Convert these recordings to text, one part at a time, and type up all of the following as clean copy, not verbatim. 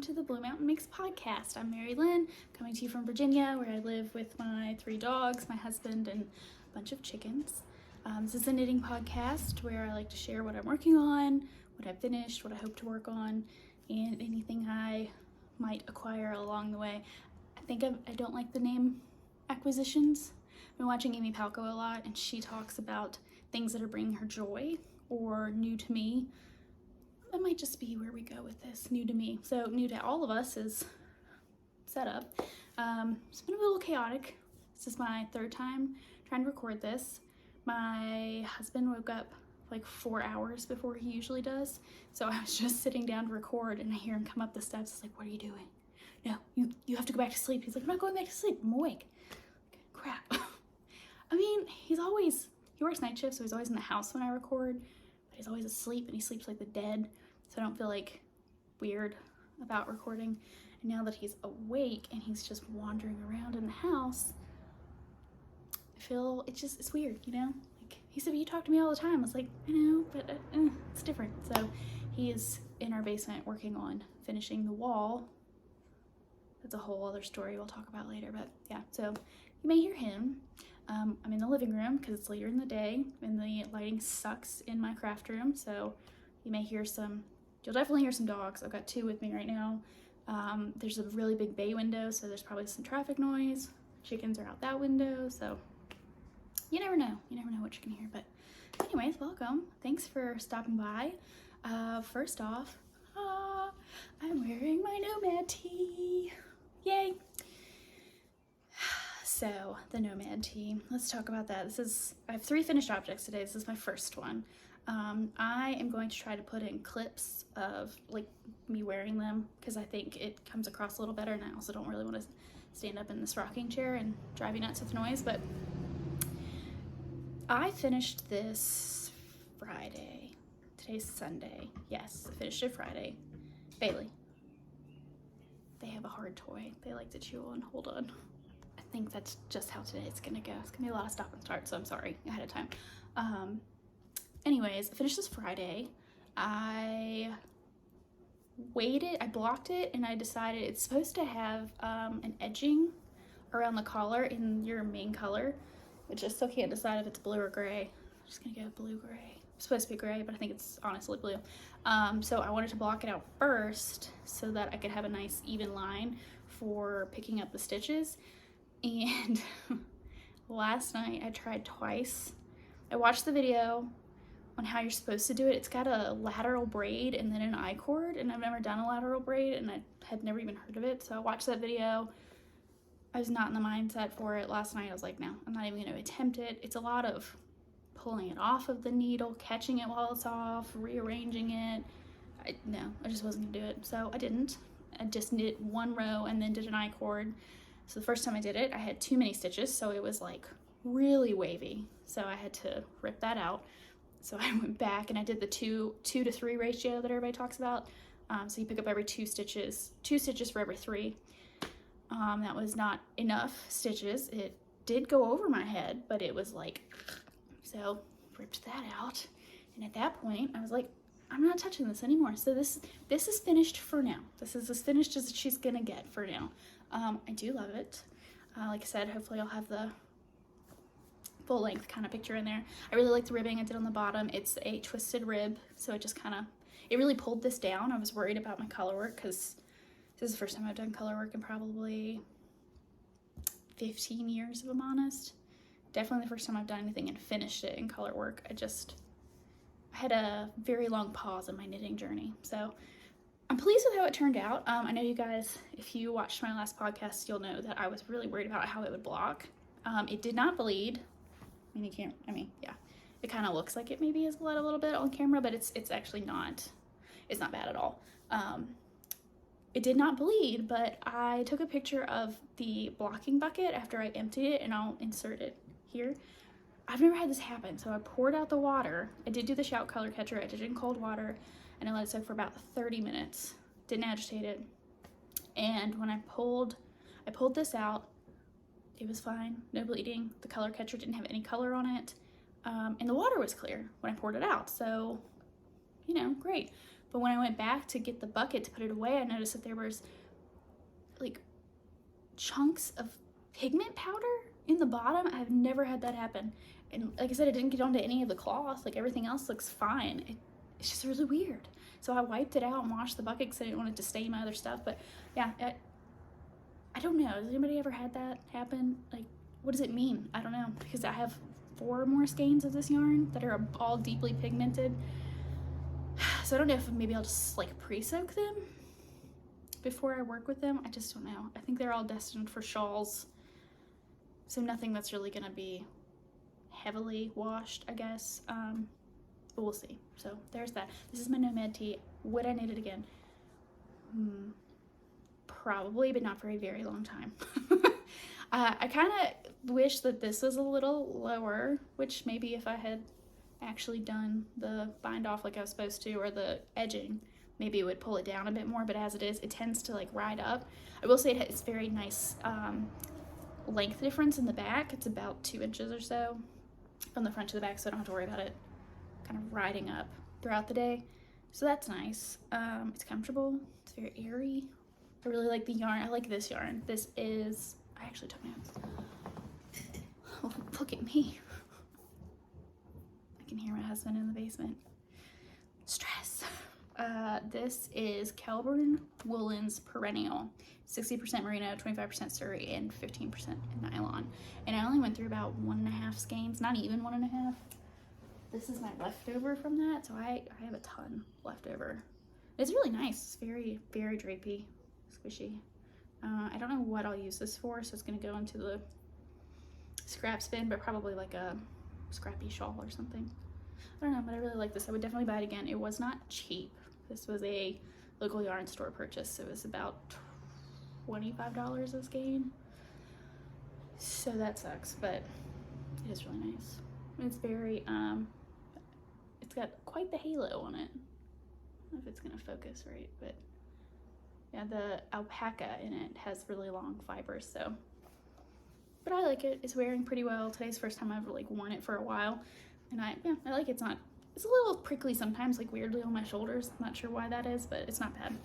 to the Blue Mountain Mix podcast. I'm Mary Lynn, coming to you from Virginia, where I live with my 3 dogs, my husband, and a bunch of chickens. This is a knitting podcast where I like to share what I'm working on, what I've finished, what I hope to work on, and anything I might acquire along the way. I don't like the name acquisitions. I've been watching Amy Palco a lot, and she talks about things that are bringing her joy or new to me. That might just be where we go with this, new to me. So new to all of us is setup. It's been a little chaotic. This is my 3rd time trying to record this. My husband woke up like 4 hours before he usually does. So I was just sitting down to record and I hear him come up the steps. It's like, what are you doing? No, you have to go back to sleep. He's like, I'm not going back to sleep. I'm awake. Crap. I mean, he works night shift, so he's always in the house when I record, but he's always asleep and he sleeps like the dead. So I don't feel like weird about recording. And now that he's awake and he's just wandering around in the house, I feel it's weird, you know? Like he said, you talk to me all the time. I was like, I know, but it's different. So he is in our basement working on finishing the wall. That's a whole other story we'll talk about later, but yeah, so you may hear him. I'm in the living room because it's later in the day and the lighting sucks in my craft room, so you may hear you'll definitely hear some dogs. I've got 2 with me right now. There's a really big bay window, so there's probably some traffic noise. Chickens are out that window, so you never know what you're gonna hear. But anyways, welcome. Thanks for stopping by. First off, I'm wearing my Nomad tee. Yay! So, the Nomad tee. Let's talk about that. I have 3 finished objects today. This is my first one. I am going to try to put in clips of like me wearing them because I think it comes across a little better, and I also don't really want to stand up in this rocking chair and drive you nuts with noise. But I finished this Friday. Today's Sunday. Yes, I finished it Friday. Bailey. They have a hard toy they like to chew on. Hold on. I think that's just how today's gonna go. It's gonna be a lot of stop and start, so I'm sorry ahead of time. Anyways, I finished this Friday. I blocked it, and I decided it's supposed to have an edging around the collar in your main color. I just still can't decide if it's blue or gray. I'm just gonna go blue-gray. It's supposed to be gray, but I think it's honestly blue. So I wanted to block it out first so that I could have a nice even line for picking up the stitches. And last night I tried twice. I watched the video on how you're supposed to do it. It's got a lateral braid and then an I-cord, and I've never done a lateral braid and I had never even heard of it. So I watched that video. I was not in the mindset for it. Last night I was like, no, I'm not even going to attempt it. It's a lot of pulling it off of the needle, catching it while it's off, rearranging it. I just wasn't gonna do it. So I didn't. I just knit 1 row and then did an I-cord. So the first time I did it, I had too many stitches, so it was like really wavy. So I had to rip that out. So I went back and I did the 2 to 3 ratio that everybody talks about. So you pick up every 2 stitches for every 3. That was not enough stitches. It did go over my head, but it was like, so ripped that out. And at that point I was like, I'm not touching this anymore. So this is finished for now. This is as finished as she's gonna get for now. I do love it. Like I said, hopefully I'll have the full length kind of picture in there. I really like the ribbing I did on the bottom. It's a twisted rib, so it really pulled this down. I was worried about my color work because this is the first time I've done color work in probably 15 years, if I'm honest. Definitely the first time I've done anything and finished it in color work. I had a very long pause in my knitting journey. So I'm pleased with how it turned out. I know you guys, if you watched my last podcast, you'll know that I was really worried about how it would block. It did not bleed. Yeah, it kind of looks like it maybe has bled a little bit on camera, but it's actually not. It's not bad at all. It did not bleed, but I took a picture of the blocking bucket after I emptied it, and I'll insert it here. I've never had this happen. So I poured out the water. I did do the shout color catcher. I did it in cold water, and I let it soak for about 30 minutes. Didn't agitate it. And when I pulled this out, it was fine, no bleeding. The color catcher didn't have any color on it. And the water was clear when I poured it out. So, great. But when I went back to get the bucket to put it away, I noticed that there was like chunks of pigment powder in the bottom. I've never had that happen. And like I said, it didn't get onto any of the cloth. Like everything else looks fine. It's just really weird. So I wiped it out and washed the bucket because I didn't want it to stain my other stuff. But yeah, I don't know. Has anybody ever had that happen? Like, what does it mean? I don't know. Because I have 4 more skeins of this yarn that are all deeply pigmented. So I don't know if maybe I'll just like pre-soak them before I work with them. I just don't know. I think they're all destined for shawls. So nothing that's really gonna be heavily washed, I guess. But we'll see. So there's that. This is my Nomad tee. Would I knit it again? Probably, but not for a very long time. I kind of wish that this was a little lower, which maybe if I had actually done the bind off like I was supposed to, or the edging, maybe it would pull it down a bit more, but as it is, it tends to like ride up. I will say it's very nice length difference in the back. It's about 2 inches or so from the front to the back, so I don't have to worry about it kind of riding up throughout the day. So that's nice. It's comfortable. It's very airy. I really like the yarn. I like this yarn. This is, I actually took notes. Oh, look at me. I can hear my husband in the basement. Stress. This is Kelburn Woolens Perennial. 60% merino, 25% Surrey, and 15% nylon. And I only went through about 1.5 skeins, not even 1.5. This is my leftover from that, so I have a ton left over. It's really nice. It's very, very drapey, squishy. I don't know what I'll use this for, so it's gonna go into the scrap bin, but probably like a scrappy shawl or something. I don't know, but I really like this. I would definitely buy it again. It was not cheap. This was a local yarn store purchase. It was about $25 a skein. So that sucks, but it is really nice. It's very, it's got quite the halo on it. I don't know if it's gonna focus right, but yeah, the alpaca in it has really long fibers, so. But I like it. It's wearing pretty well. Today's the first time I've like worn it for a while. And I like it. It's a little prickly sometimes, like weirdly on my shoulders. I'm not sure why that is, but it's not bad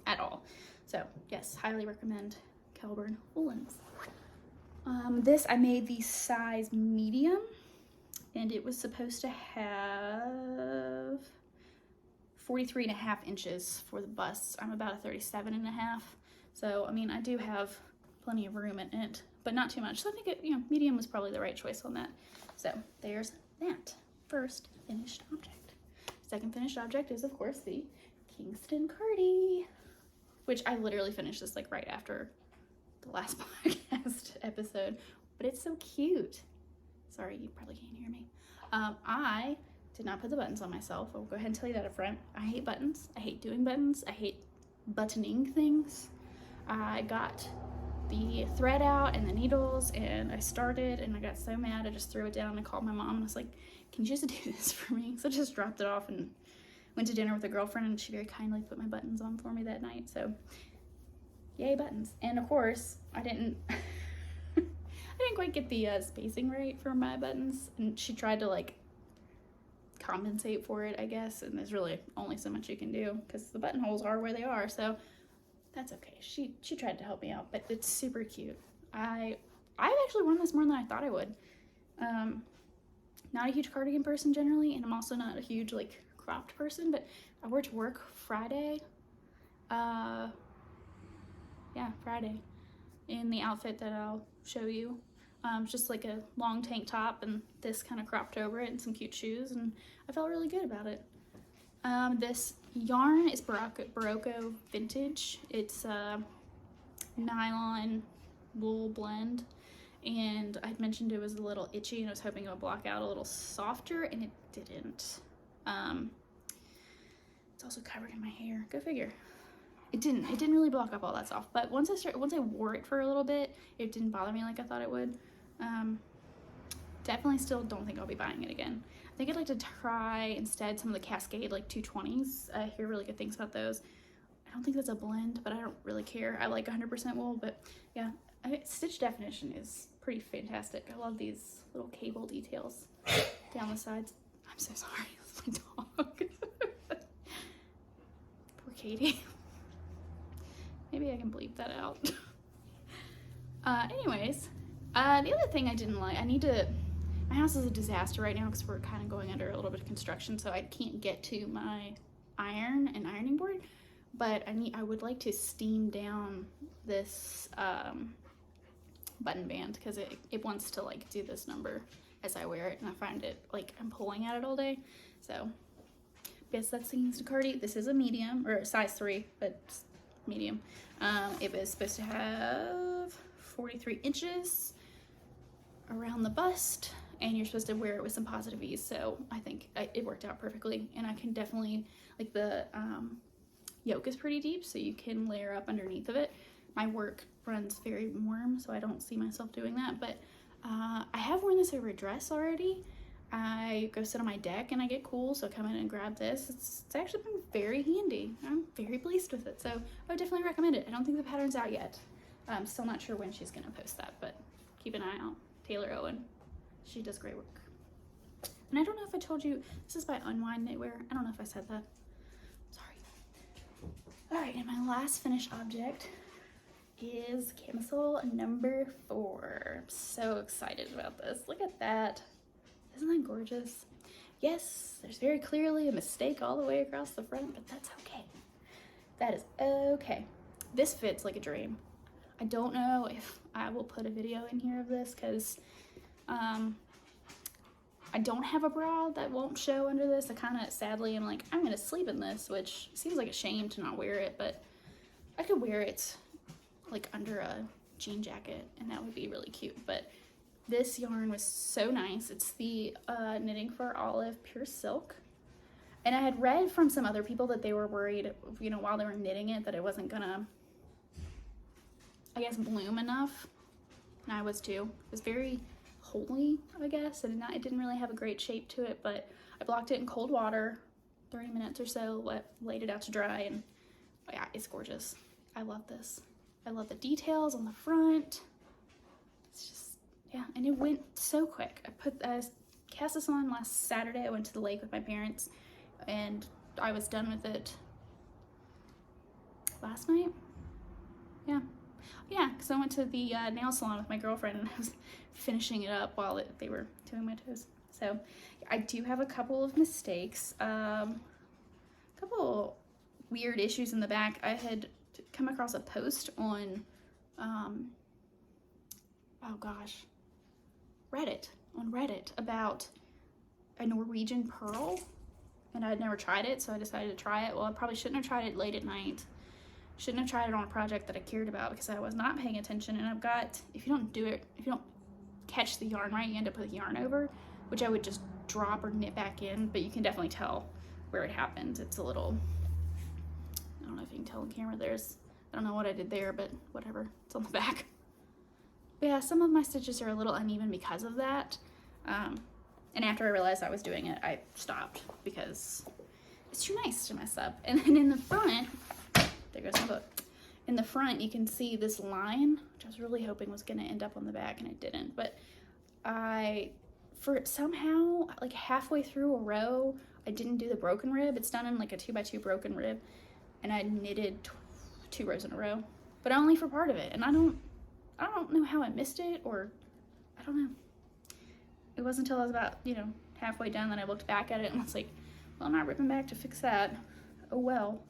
at all. So yes, highly recommend Kelburn Woolens. This I made the size medium, and it was supposed to have 43.5 inches for the bust. I'm about a 37.5. So, I mean, I do have plenty of room in it, but not too much. So I think medium was probably the right choice on that. So there's that first finished object. Second finished object is, of course, the Kingston Cardi, which I literally finished this like right after the last podcast episode, but it's so cute. Sorry, you probably can't hear me. I did not put the buttons on myself. I'll go ahead and tell you that up front. I hate buttons. I hate doing buttons. I hate buttoning things. I got the thread out and the needles, and I started, and I got so mad I just threw it down and called my mom, and I was like, can you just do this for me? So I just dropped it off and went to dinner with a girlfriend, and she very kindly put my buttons on for me that night. So yay, buttons. And of course I didn't I didn't quite get the spacing right for my buttons, and she tried to like compensate for it, I guess, and there's really only so much you can do because the buttonholes are where they are. So that's okay. She tried to help me out, but it's super cute. I've actually worn this more than I thought I would. Not a huge cardigan person generally, and I'm also not a huge like cropped person, but I wore it to work Friday. Friday, in the outfit that I'll show you. Just like a long tank top and this kind of cropped over it and some cute shoes, and I felt really good about it. This yarn is Barocco Vintage. It's a nylon wool blend, and I'd mentioned it was a little itchy and I was hoping it would block out a little softer, and it didn't. It's also covered in my hair. Go figure. It didn't really block up all that soft, but once I wore it for a little bit, it didn't bother me like I thought it would. Definitely still don't think I'll be buying it again. I think I'd like to try instead some of the Cascade like 220s. I hear really good things about those. I don't think that's a blend, but I don't really care. I like 100% wool, but yeah, stitch definition is pretty fantastic. I love these little cable details down the sides. I'm so sorry, that's my dog. Katie. Maybe I can bleep that out. Anyways, the other thing I didn't like, my house is a disaster right now because we're kind of going under a little bit of construction, so I can't get to my ironing board, but I would like to steam down this button band because it wants to like do this number as I wear it, and I find it like I'm pulling at it all day. So yes, that's the Kingston Cardi. This is a medium, or a size 3, but medium. It was supposed to have 43 inches around the bust, and you're supposed to wear it with some positive ease, so I think it worked out perfectly. And I can definitely, like, the yoke is pretty deep, so you can layer up underneath of it. My work runs very warm, so I don't see myself doing that, but I have worn this over a dress already. I go sit on my deck and I get cool, so come in and grab this. It's actually been very handy. I'm very pleased with it, so I would definitely recommend it. I don't think the pattern's out yet. I'm still not sure when she's gonna post that, but keep an eye out. Taylor Owen, she does great work. And I don't know if I told you, this is by Unwind Knitwear. I don't know if I said that. Sorry. All right, and my last finished object is Camisole number 4. I'm so excited about this. Look at that. Isn't that gorgeous? Yes, there's very clearly a mistake all the way across the front, but that's okay. That is okay. This fits like a dream. I don't know if I will put a video in here of this because I don't have a bra that won't show under this. I kind of sadly am like, I'm gonna sleep in this, which seems like a shame to not wear it, but I could wear it like under a jean jacket and that would be really cute. But this yarn was so nice. It's the Knitting for Olive Pure Silk. And I had read from some other people that they were worried, you know, while they were knitting it, that it wasn't gonna, I guess, bloom enough. And I was too. It was very holey, I guess, and it didn't really have a great shape to it, but I blocked it in cold water, 30 minutes or so, laid it out to dry, and yeah, it's gorgeous. I love this. I love the details on the front. It's just, yeah, and it went so quick. I cast this on last Saturday. I went to the lake with my parents, and I was done with it last night. Yeah, because I went to the nail salon with my girlfriend, and I was finishing it up while they were doing my toes. So I do have a couple of mistakes, a couple weird issues in the back. I had come across a post on, oh gosh, Reddit about a Norwegian pearl, and I'd never tried it, so I decided to try it. Well, I probably shouldn't have tried it late at night. Shouldn't have tried it on a project that I cared about because I was not paying attention. And I've got, if you don't catch the yarn right, you end up with yarn over, which I would just drop or knit back in, but you can definitely tell where it happened. It's a little, I don't know if you can tell on camera, I don't know what I did there, but whatever, it's on the back. But yeah, some of my stitches are a little uneven because of that. And after I realized I was doing it, I stopped because it's too nice to mess up. And then in the front, there goes my book. In the front, you can see this line, which I was really hoping was going to end up on the back, and it didn't. But somehow, like halfway through a row, I didn't do the broken rib. It's done in like a 2x2 broken rib, and I knitted 2 rows in a row, but only for part of it. And I don't know how I missed it, or I don't know. It wasn't until I was about, halfway done that I looked back at it and was like, well, I'm not ripping back to fix that. Oh well.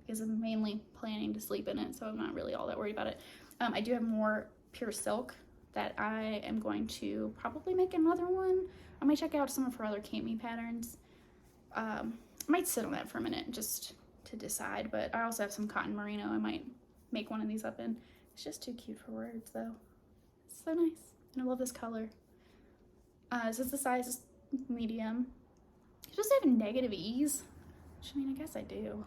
Because I'm mainly planning to sleep in it, so I'm not really all that worried about it. I do have more pure silk that I am going to probably make another one. I might check out some of her other cami patterns. I might sit on that for a minute just to decide, but I also have some cotton merino I might make one of these up in. It's just too cute for words though. It's so nice, and I love this color. This is the size medium. You're supposed to have negative ease, which I mean, I guess I do.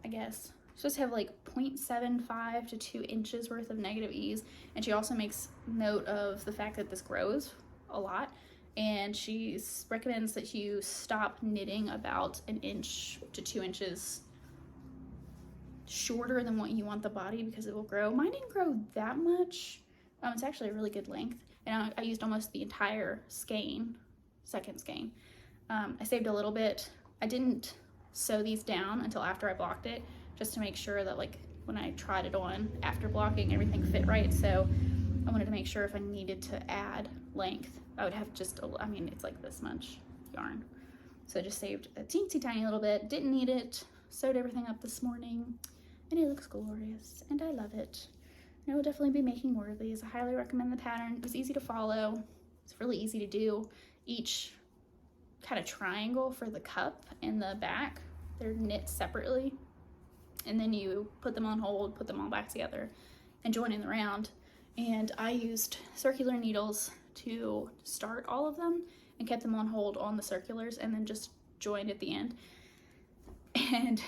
I guess. She's supposed to have like 0.75 to 2 inches worth of negative ease, and she also makes note of the fact that this grows a lot, and she recommends that you stop knitting about 1 inch to 2 inches shorter than what you want the body because it will grow. Mine didn't grow that much. It's actually a really good length, and I used almost the entire skein, second skein. I saved a little bit. I didn't sew these down until after I blocked it, just to make sure that like when I tried it on after blocking, everything fit right. So I wanted to make sure if I needed to add length, I would have just, I mean, it's like this much yarn. So I just saved a teensy tiny little bit, didn't need it, sewed everything up this morning, and it looks glorious, and I love it. And I will definitely be making more of these. I highly recommend the pattern. It was easy to follow. It's really easy to do. Each kind of triangle for the cup and the back, they're knit separately. And then you put them on hold, put them all back together, and join in the round. And I used circular needles to start all of them and kept them on hold on the circulars and then just joined at the end. And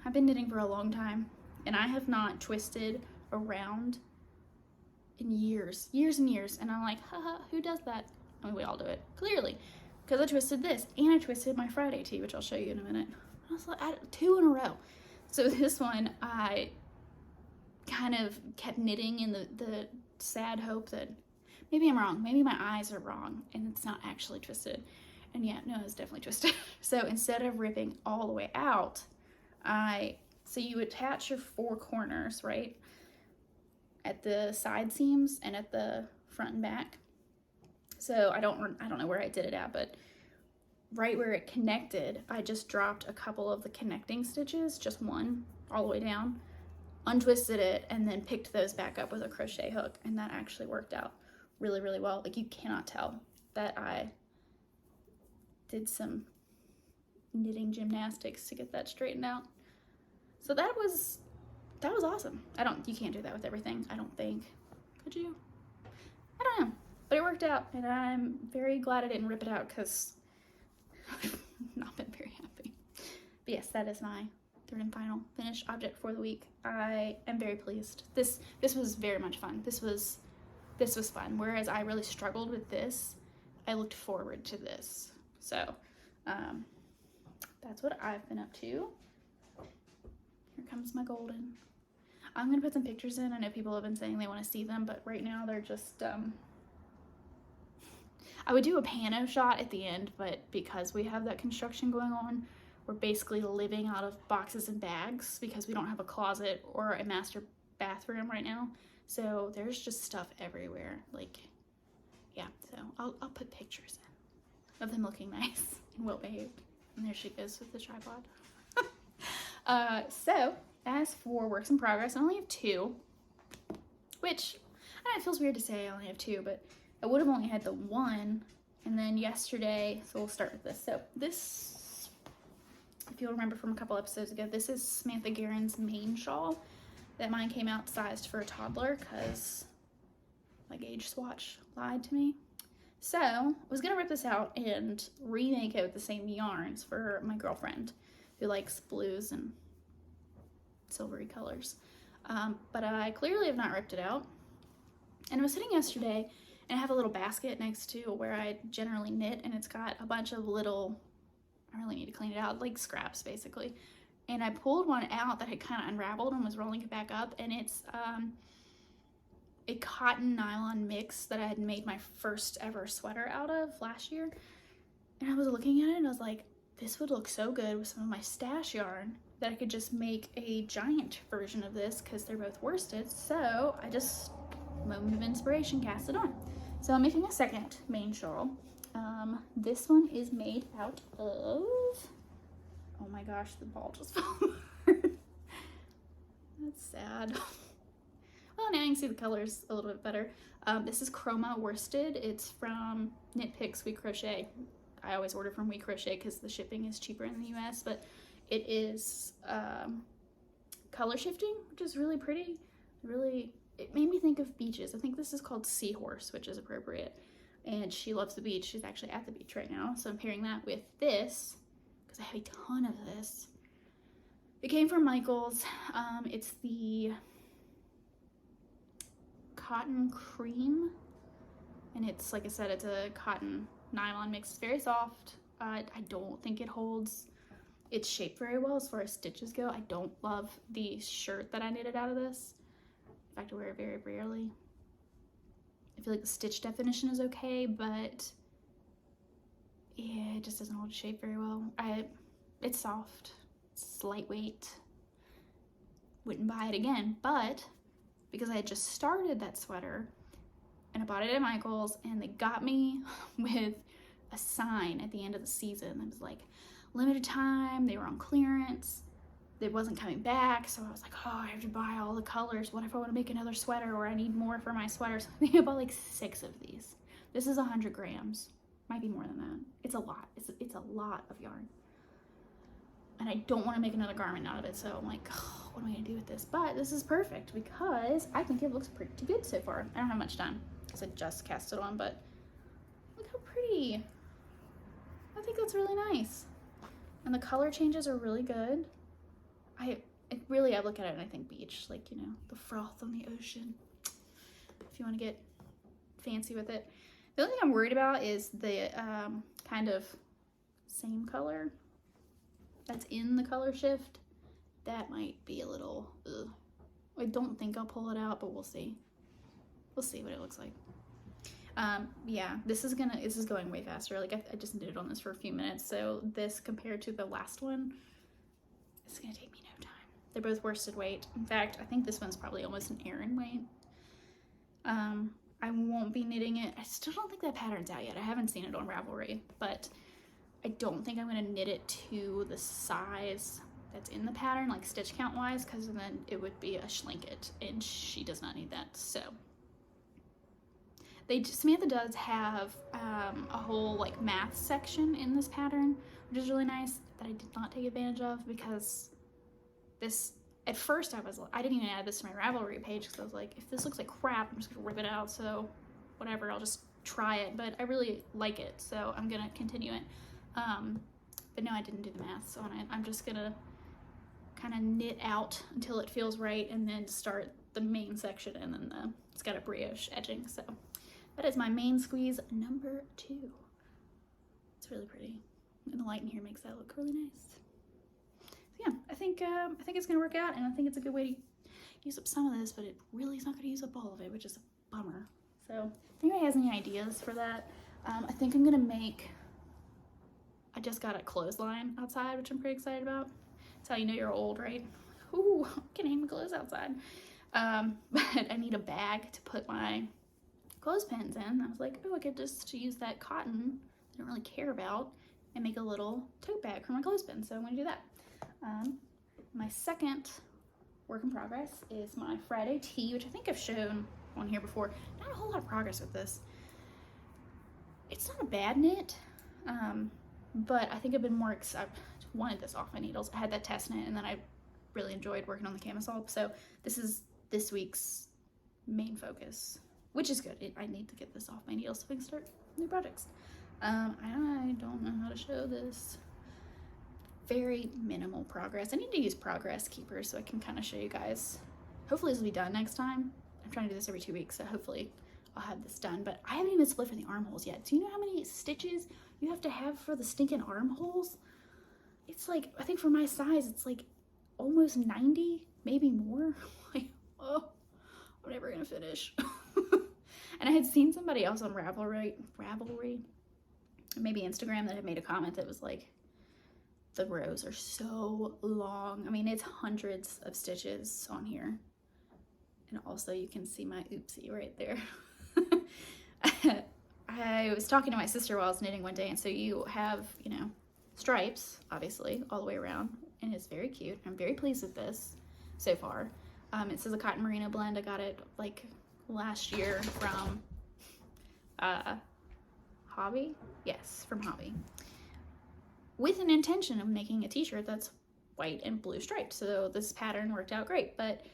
I've been knitting for a long time, and I have not twisted around in years and years. And I'm like, haha, who does that? I mean, we all do it, clearly, because I twisted this and I twisted my Friday tee, which I'll show you in a minute. I was like, 2 in a row. So this one, I kind of kept knitting in the sad hope that maybe I'm wrong, maybe my eyes are wrong and it's not actually twisted. And yeah, no, it's definitely twisted. So instead of ripping all the way out, so you attach your 4 corners, right, at the side seams and at the front and back. So I don't know where I did it at, but right where it connected, I just dropped a couple of the connecting stitches, just one all the way down, untwisted it, and then picked those back up with a crochet hook, and that actually worked out really, really well. Like, you cannot tell that I did some knitting gymnastics to get that straightened out. So that was awesome. You can't do that with everything, I don't think. Could you? I don't know, but it worked out, and I'm very glad I didn't rip it out because I've not been very happy. But yes, that is my third and final finished object for the week. I am very pleased. This was very much fun. This was fun. Whereas I really struggled with this, I looked forward to this. So that's what I've been up to. Here comes my golden. I'm gonna put some pictures in. I know people have been saying they want to see them, but right now they're just I would do a pano shot at the end, but because we have that construction going on, we're basically living out of boxes and bags because we don't have a closet or a master bathroom right now. So there's just stuff everywhere. Like, yeah, so I'll put pictures in of them looking nice and well behaved. And there she goes with the tripod. So as for works in progress, I only have 2, which I know it feels weird to say I only have 2, but I would have only had the 1. And then yesterday, so we'll start with this. So this, if you'll remember from a couple episodes ago, this is Samantha Guerin's Maine Shawl that mine came out sized for a toddler because my gauge swatch lied to me. So I was gonna rip this out and remake it with the same yarns for my girlfriend who likes blues and silvery colors. But I clearly have not ripped it out. And I was sitting yesterday and I have a little basket next to where I generally knit, and it's got a bunch of little, I really need to clean it out, like scraps basically. And I pulled one out that had kind of unraveled and was rolling it back up, and it's a cotton nylon mix that I had made my first ever sweater out of last year. And I was looking at it and I was like, this would look so good with some of my stash yarn that I could just make a giant version of this because they're both worsted. So I just, moment of inspiration, cast it on. So I'm making a second Maine shawl. This one is made out of, oh my gosh, the ball just fell apart. That's sad. Well, now you can see the colors a little bit better. This is Chroma worsted. It's from Knit Picks We Crochet. I always order from We Crochet because the shipping is cheaper in the US, but it is color shifting, which is really pretty. Really, it made me think of beaches. I think this is called Seahorse, which is appropriate. And she loves the beach. She's actually at the beach right now. So I'm pairing that with this because I have a ton of this. It came from Michael's. It's the cotton cream, and it's, like I said, it's a cotton nylon mix. It's very soft. I don't think it holds its shape very well as far as stitches go. I don't love the shirt that I knitted out of this. In fact, I wear it very rarely. I feel like the stitch definition is okay, but yeah, it just doesn't hold shape very well. It's soft. It's lightweight. Wouldn't buy it again, but because I had just started that sweater and I bought it at Michael's and they got me with a sign at the end of the season. It was like limited time, they were on clearance, it wasn't coming back, so I was like, oh, I have to buy all the colors. What if I want to make another sweater or I need more for my sweaters? I think I bought like 6 of these. This is 100 grams, might be more than that. It's a lot. It's a lot of yarn. And I don't want to make another garment out of it, so I'm like, oh, what am I going to do with this? But this is perfect because I think it looks pretty good so far. I don't have much time because I just cast it on, but look how pretty. I think that's really nice. And the color changes are really good. I look at it and I think beach, like, you know, the froth on the ocean, if you want to get fancy with it. The only thing I'm worried about is the kind of same color that's in the color shift. That might be a little, ugh. I don't think I'll pull it out, but we'll see. We'll see what it looks like. Yeah, this is going way faster. Like I just did it on this for a few minutes. So this compared to the last one, it's gonna take me no time. They're both worsted weight. In fact, I think this one's probably almost an Aran weight. I won't be knitting it. I still don't think that pattern's out yet. I haven't seen it on Ravelry, but I don't think I'm gonna knit it to the size that's in the pattern, like stitch count wise, because then it would be a schlinket and she does not need that. So Samantha does have a whole like math section in this pattern, which is really nice, that I did not take advantage of because this, at first I didn't even add this to my Ravelry page because I was like, if this looks like crap, I'm just gonna rip it out, so whatever, I'll just try it. But I really like it, so I'm gonna continue it. But no, I didn't do the math, so I'm just gonna kind of knit out until it feels right and then start the main section, and then it's got a brioche edging. So that is my Maine Squeeze number 2. It's really pretty, and the light in here makes that look really nice. So yeah, I think it's gonna work out, and I think it's a good way to use up some of this, but it really is not gonna use up all of it, which is a bummer. So if anybody has any ideas for that, I think I'm gonna make, I just got a clothesline outside, which I'm pretty excited about. That's how you know you're old, right? Ooh, I can hang my clothes outside. But I need a bag to put my clothespins in. I was like, oh, I could just use that cotton I don't really care about and make a little tote bag for my clothespin. So I'm gonna do that. My second work in progress is my Friday tee, which I think I've shown on here before. Not a whole lot of progress with this. It's not a bad knit, but I think I've been more I wanted this off my needles. I had that test knit, and then I really enjoyed working on the camisole. So this is this week's main focus, which is good. I need to get this off my needles so we can start new projects. I don't know how to show this. Very minimal progress. I need to use progress keepers so I can kind of show you guys. Hopefully this will be done next time. I'm trying to do this every 2 weeks, so hopefully I'll have this done. But I haven't even split for the armholes yet. Do you know how many stitches you have to have for the stinking armholes? It's like, I think for my size, it's like almost 90, maybe more. Like, oh, I'm never gonna finish. And I had seen somebody else on Ravelry, maybe Instagram, that had made a comment that was like, the rows are so long. I mean, it's hundreds of stitches on here. And also you can see my oopsie right there. I was talking to my sister while I was knitting one day, and so you have, you know, stripes, obviously, all the way around, and it's very cute. I'm very pleased with this so far. It says a cotton merino blend. I got it like last year from Hobby. Yes, from Hobby, with an intention of making a t-shirt that's white and blue striped. So this pattern worked out great, but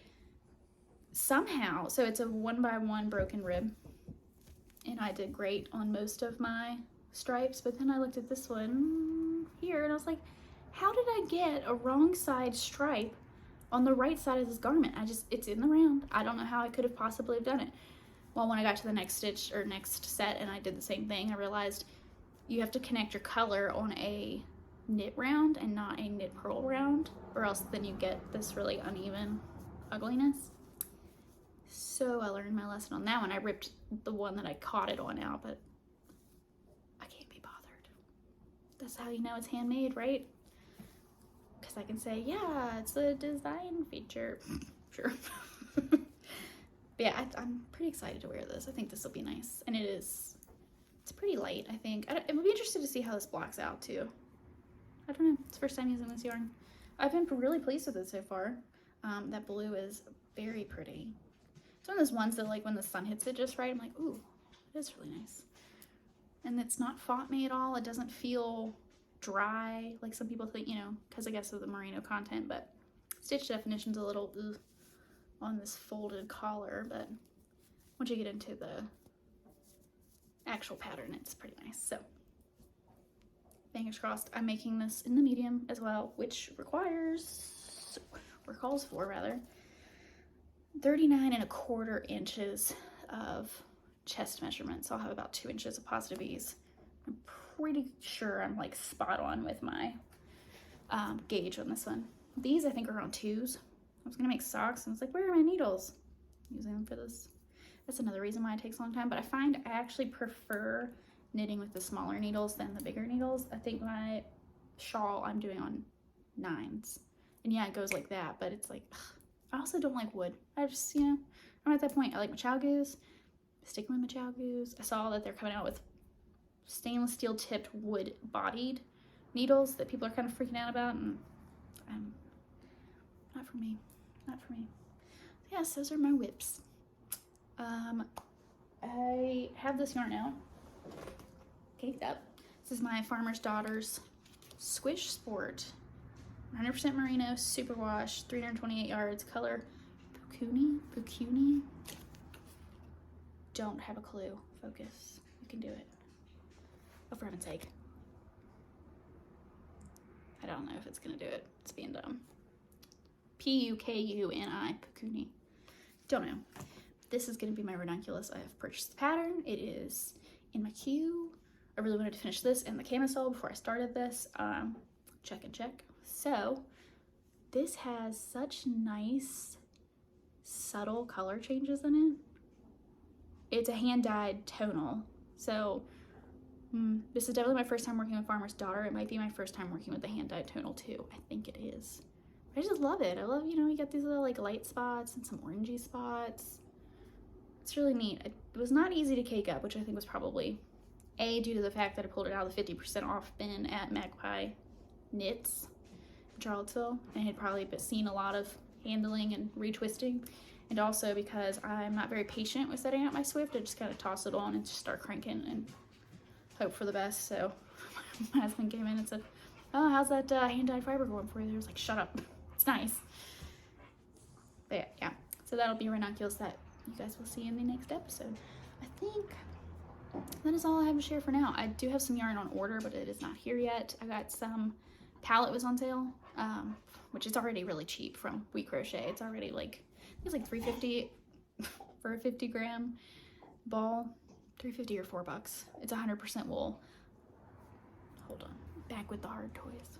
somehow, so it's a 1x1 broken rib, and I did great on most of my stripes, but then I looked at this one here and I was like, how did I get a wrong side stripe on the right side of this garment? It's in the round. I don't know how I could have possibly have done it. Well, when I got to the next stitch or next set and I did the same thing, I realized you have to connect your color on a knit round and not a knit purl round, or else then you get this really uneven ugliness. So I learned my lesson on that one. I ripped the one that I caught it on out, but I can't be bothered. That's how you know it's handmade, right? because I can say, yeah, it's a design feature. Sure. But yeah, I'm pretty excited to wear this. I think this will be nice. And it's pretty light, I think. It would be interesting to see how this blocks out too. I don't know. It's the first time using this yarn. I've been really pleased with it so far. That blue is very pretty. It's one of those ones that, like, when the sun hits it just right, I'm like, ooh, it is really nice. And it's not fought me at all. It doesn't feel dry like some people think, you know, because I guess of the merino content, but stitch definition's a little ugh on this folded collar, but once you get into the actual pattern, it's pretty nice. So fingers crossed. I'm making this in the medium as well, which requires, or calls for rather, 39¼ inches of chest measurement. So I'll have about 2 inches of positive ease. I'm pretty sure I'm like spot on with my gauge on this one. These I think are on 2s. I was gonna make socks and I was like, where are my needles? Using them for this. That's another reason why it takes a long time, but I find I actually prefer knitting with the smaller needles than the bigger needles. I think my shawl I'm doing on 9s. And yeah, it goes like that, but it's like, ugh. I also don't like wood. I just, you know, I'm at that point. I like my chow goose. Sticking with my chow goose. I saw that they're coming out with stainless steel tipped wood bodied needles that people are kind of freaking out about, and not for me. Not for me. Yes, those are my whips. I have this yarn out, caked up. This is my Farmer's Daughters Squish Sport, 100% merino, superwash, 328 yards, color Pukuni. Don't have a clue. Focus. You can do it. Oh, for heaven's sake. I don't know if it's gonna do it. It's being dumb. Pukuni. Pukuni. Don't know. This is gonna be my ranunculus. I have purchased the pattern. It is in my queue. I really wanted to finish this and the camisole before I started this. Check and check. So this has such nice subtle color changes in it. It's a hand-dyed tonal. So this is definitely my first time working with Farmer's Daughter. It might be my first time working with the hand-dyed tonal too. I think it is. I just love it. I love, you know, you get these little like light spots and some orangey spots. It's really neat. It was not easy to cake up, which I think was probably due to the fact that I pulled it out of the 50% off bin at Magpie Knits in Charlottesville, and had probably seen a lot of handling and retwisting, and also because I'm not very patient with setting up my Swift. I just kind of toss it on and just start cranking and hope for the best. So my husband came in and said, oh, how's that hand-dyed fiber going for you? I was like, shut up, it's nice. But yeah, so that'll be a ranunculus that you guys will see in the next episode. I think that is all I have to share for now. I do have some yarn on order, but it is not here yet. I got some, palette was on sale, which is already really cheap from We Crochet. It's already like, I think it's like $3.50 for a 50-gram ball. $3.50 or $4. It's 100% wool. Hold on, back with the hard toys.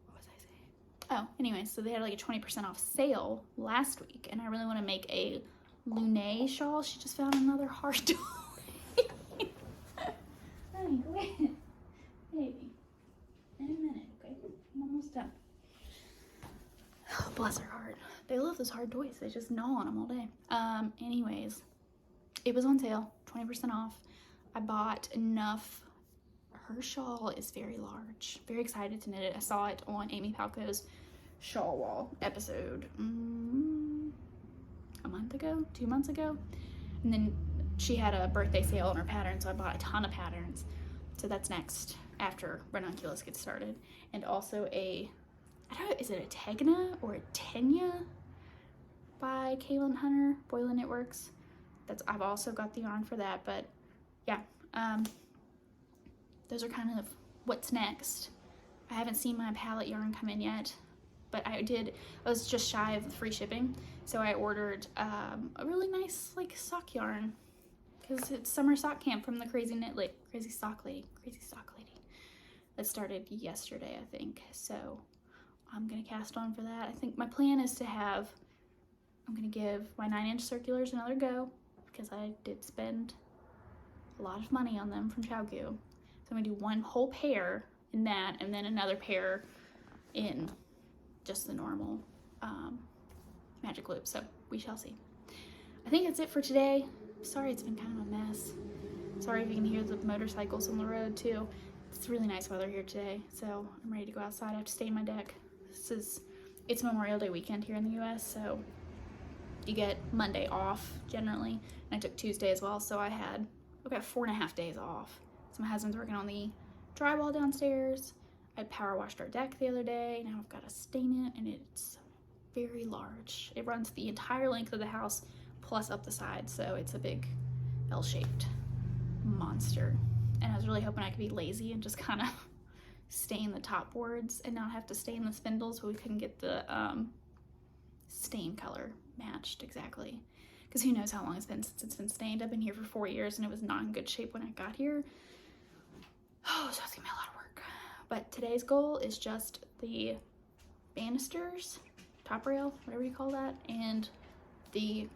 What was I saying? Oh, anyway, so they had like a 20% off sale last week, and I really want to make a Lune shawl. She just found another hard toy. Honey, go ahead. Baby. In a minute, okay? I'm almost done. Oh, bless her heart. They love those hard toys. They just gnaw on them all day. Anyways, it was on sale, 20% off. I bought enough. Her shawl is very large. Very excited to knit it. I saw it on Amy Palco's Shawl Wall episode a month ago, 2 months ago. And then she had a birthday sale on her pattern, so I bought a ton of patterns. So that's next after ranunculus gets started. And also I don't know, is it a Tegna or a Tenya by Kaylin Hunter, Boylan Knitworks? I've also got the yarn for that, but yeah, those are kind of what's next. I haven't seen my palette yarn come in yet, but I was just shy of the free shipping, so I ordered a really nice like sock yarn, because it's summer sock camp from the Crazy Sock Lady that started yesterday, I think. So I'm gonna cast on for that. I think my plan is to I'm gonna give my 9-inch circulars another go, because I did spend a lot of money on them from Chowgu. So I'm gonna do one whole pair in that, and then another pair in just the normal magic loop, so we shall see. I think that's it for today. Sorry it's been kind of a mess. Sorry if you can hear the motorcycles on the road too. It's really nice weather here today, so I'm ready to go outside. I have to stay in my deck. It's Memorial Day weekend here in the US, so you get Monday off generally, and I took Tuesday as well, so I've got 4.5 days off. So my husband's working on the drywall downstairs. I power washed our deck the other day. Now I've got to stain it, and it's very large. It runs the entire length of the house plus up the side, so it's a big L-shaped monster. And I was really hoping I could be lazy and just kind of stain the top boards and not have to stain the spindles, but we couldn't get the stain color matched exactly, because who knows how long it's been since it's been stained. I've been here for 4 years and it was not in good shape when I got here. Oh, so it's gonna be a lot of work. But today's goal is just the banisters, top rail, whatever you call that, and the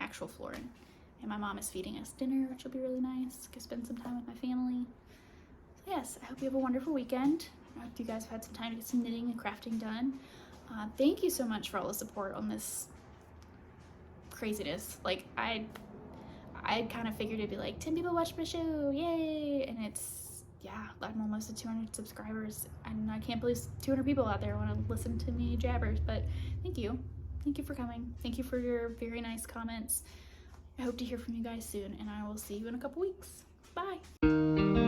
actual flooring. And my mom is feeding us dinner, which will be really nice. Get spend some time with my family. So yes, I hope you have a wonderful weekend. I hope you guys have had some time to get some knitting and crafting done. Thank you so much for all the support on this craziness. Like, I kind of figured it'd be like 10 people watch my show, yay! And it's, yeah, I'm almost at 200 subscribers, and I can't believe 200 people out there want to listen to me jabbers. But thank you for coming. Thank you for your very nice comments. I hope to hear from you guys soon, and I will see you in a couple weeks. Bye.